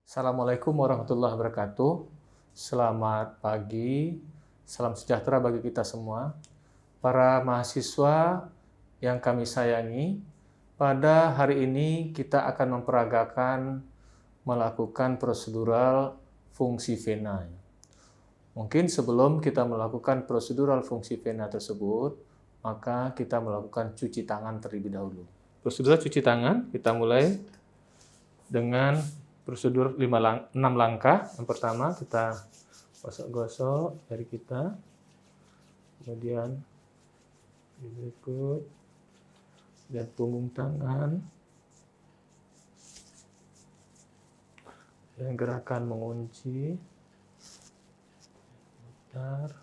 Assalamualaikum warahmatullahi wabarakatuh. Selamat pagi, salam sejahtera bagi kita semua. Para mahasiswa yang kami sayangi, pada hari ini kita akan memperagakan melakukan prosedural fungsi vena. Mungkin sebelum kita melakukan prosedural fungsi vena tersebut, maka kita melakukan cuci tangan terlebih dahulu. Prosedur cuci tangan, kita mulai dengan prosedur 6 langkah. Yang pertama kita gosok-gosok jari kita, kemudian berikut dan punggung tangan, dan gerakan mengunci. Bentar.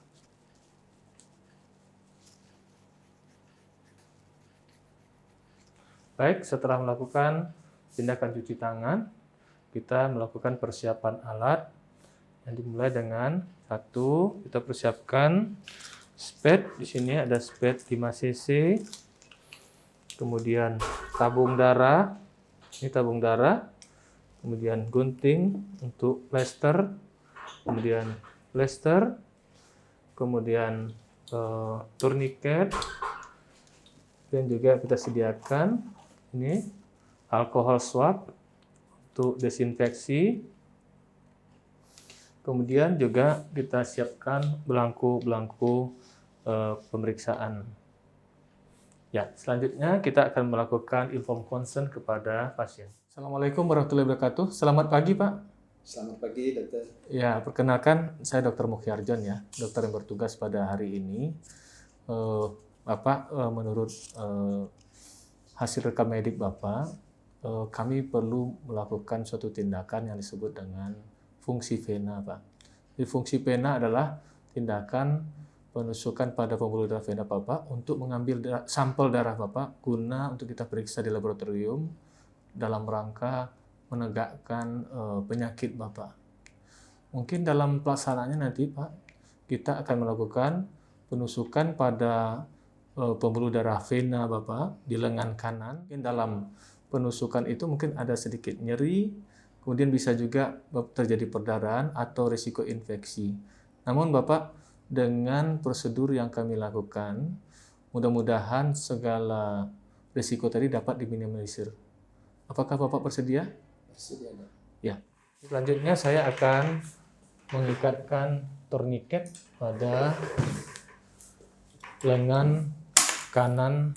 Baik, setelah melakukan tindakan cuci tangan, kita melakukan persiapan alat yang dimulai dengan satu, kita persiapkan spade. Di sini ada spade 5 cc, kemudian tabung darah, ini tabung darah, kemudian gunting untuk plester, kemudian plester, kemudian tourniquet, dan juga kita sediakan ini alkohol swab untuk desinfeksi. Kemudian juga kita siapkan belangku-belangku pemeriksaan. Ya, selanjutnya kita akan melakukan inform consent kepada pasien. Assalamualaikum warahmatullahi wabarakatuh. Selamat pagi, Pak. Selamat pagi, dokter. Ya, perkenalkan saya Dr. Mukhyarjon ya, dokter yang bertugas pada hari ini. Bapak, menurut hasil rekam medik Bapak, kami perlu melakukan suatu tindakan yang disebut dengan fungsi vena, Pak. Jadi fungsi vena adalah tindakan penusukan pada pembuluh darah vena Bapak untuk mengambil sampel darah Bapak guna untuk kita periksa di laboratorium dalam rangka menegakkan penyakit Bapak. Mungkin dalam pelaksanaannya nanti Pak, kita akan melakukan penusukan pada pembuluh darah vena Bapak di lengan kanan. Mungkin dalam penusukan itu mungkin ada sedikit nyeri, kemudian bisa juga terjadi perdarahan atau risiko infeksi. Namun Bapak, dengan prosedur yang kami lakukan, mudah-mudahan segala risiko tadi dapat diminimalisir. Apakah Bapak bersedia? Bersedia, Dok. Ya. Selanjutnya saya akan mengikatkan tourniquet pada lengan kanan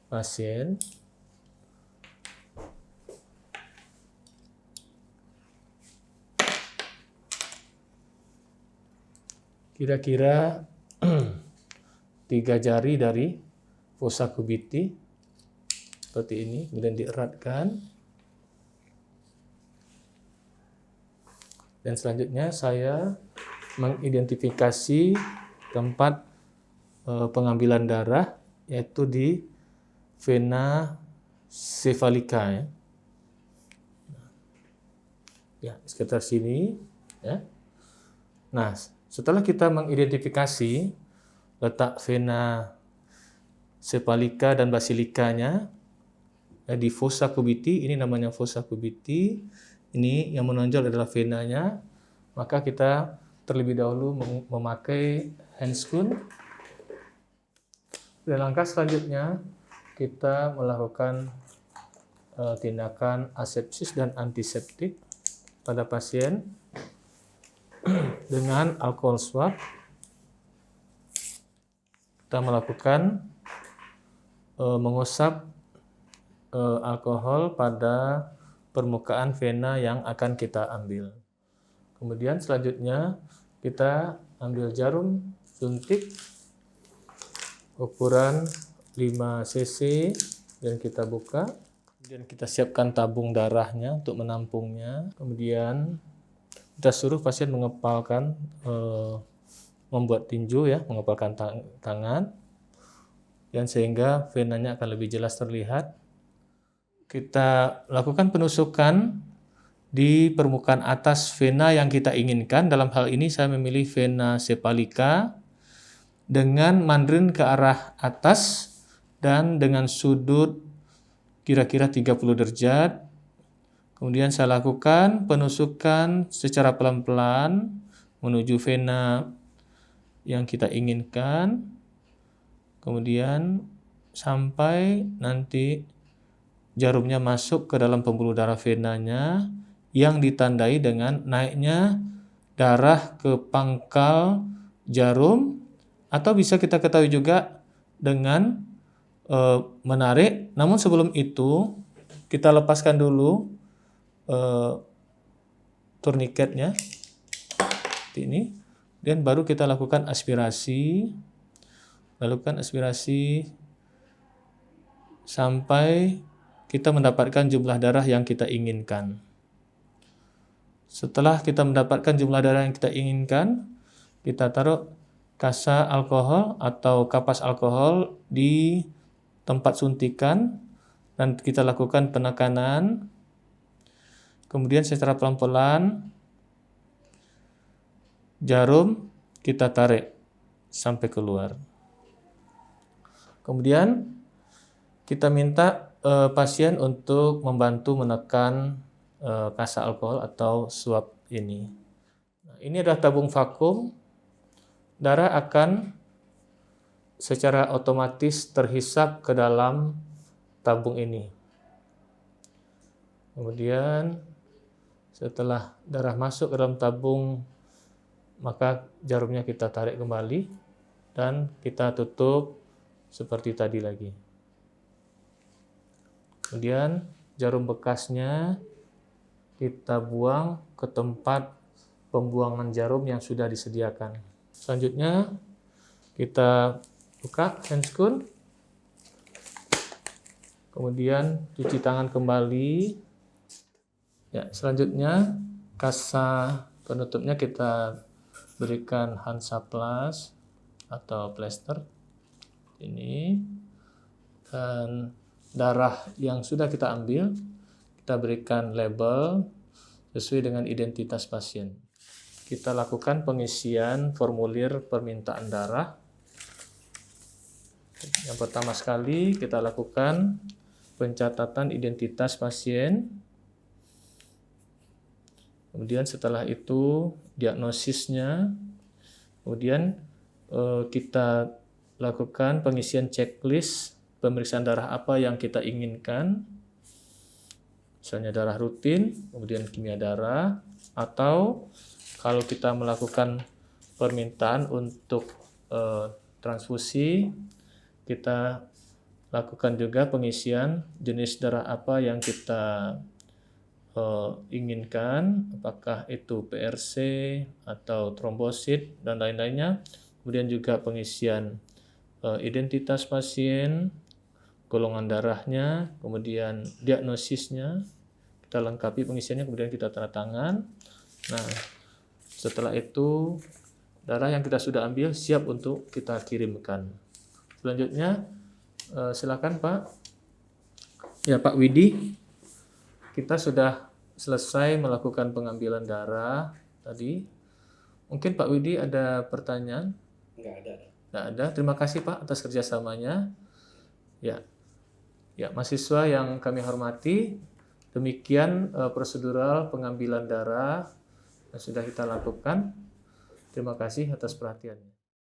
pasien. Kira-kira 3 jari dari fossa cubiti seperti ini, kemudian dieratkan. Dan selanjutnya saya mengidentifikasi tempat pengambilan darah, yaitu di vena cephalica ya. Ya, sekitar sini ya. Nah, setelah kita mengidentifikasi letak vena cephalica dan basilicanya di fossa cubiti, ini namanya fossa cubiti. Ini yang menonjol adalah venanya, maka kita terlebih dahulu memakai handscoon. Dan langkah selanjutnya kita melakukan tindakan asepsis dan antiseptik pada pasien dengan alkohol swab. Kita melakukan mengusap alkohol pada permukaan vena yang akan kita ambil. Kemudian selanjutnya kita ambil jarum suntik ukuran 5 cc dan kita buka. Kemudian kita siapkan tabung darahnya untuk menampungnya. Kemudian kita suruh pasien mengepalkan, membuat tinju ya, mengepalkan tangan, dan sehingga venanya akan lebih jelas terlihat. Kita lakukan penusukan di permukaan atas vena yang kita inginkan. Dalam hal ini saya memilih vena cephalica dengan mandrin ke arah atas dan dengan sudut kira-kira 30 derajat. Kemudian saya lakukan penusukan secara pelan-pelan menuju vena yang kita inginkan. Kemudian sampai nanti jarumnya masuk ke dalam pembuluh darah venanya yang ditandai dengan naiknya darah ke pangkal jarum, atau bisa kita ketahui juga dengan menarik. Namun sebelum itu kita lepaskan dulu turniketnya seperti ini, dan baru kita lakukan aspirasi. Sampai kita mendapatkan jumlah darah yang kita inginkan. Setelah kita mendapatkan jumlah darah yang kita inginkan, kita taruh kasa alkohol atau kapas alkohol di tempat suntikan dan kita lakukan penekanan. Kemudian secara pelan-pelan jarum kita tarik sampai keluar. Kemudian kita minta pasien untuk membantu menekan kasa alkohol atau swab ini. Nah, ini adalah tabung vakum. Darah akan secara otomatis terhisap ke dalam tabung ini. Kemudian setelah darah masuk ke dalam tabung, maka jarumnya kita tarik kembali dan kita tutup seperti tadi lagi. Kemudian jarum bekasnya kita buang ke tempat pembuangan jarum yang sudah disediakan. Selanjutnya kita buka handscoon, kemudian cuci tangan kembali. Ya, selanjutnya kasa penutupnya kita berikan Hansaplast atau plester ini, dan darah yang sudah kita ambil kita berikan label sesuai dengan identitas pasien. Kita lakukan pengisian formulir permintaan darah. Yang pertama sekali kita lakukan pencatatan identitas pasien. Kemudian setelah itu diagnosisnya. Kemudian kita lakukan pengisian checklist pemeriksaan darah apa yang kita inginkan. Misalnya darah rutin, kemudian kimia darah, atau kalau kita melakukan permintaan untuk transfusi, kita lakukan juga pengisian jenis darah apa yang kita inginkan, apakah itu PRC atau trombosit dan lain-lainnya. Kemudian juga pengisian identitas pasien, golongan darahnya, kemudian diagnosisnya, kita lengkapi pengisiannya, kemudian kita tanda tangan. Nah, setelah itu darah yang kita sudah ambil siap untuk kita kirimkan. Selanjutnya silakan Pak. Ya, Pak Widi, kita sudah selesai melakukan pengambilan darah tadi. Mungkin Pak Widi ada pertanyaan? Enggak ada. Nggak ada. Terima kasih Pak atas kerjasamanya. Ya, mahasiswa yang kami hormati, demikian prosedural pengambilan darah yang sudah kita lakukan. Terima kasih atas perhatiannya.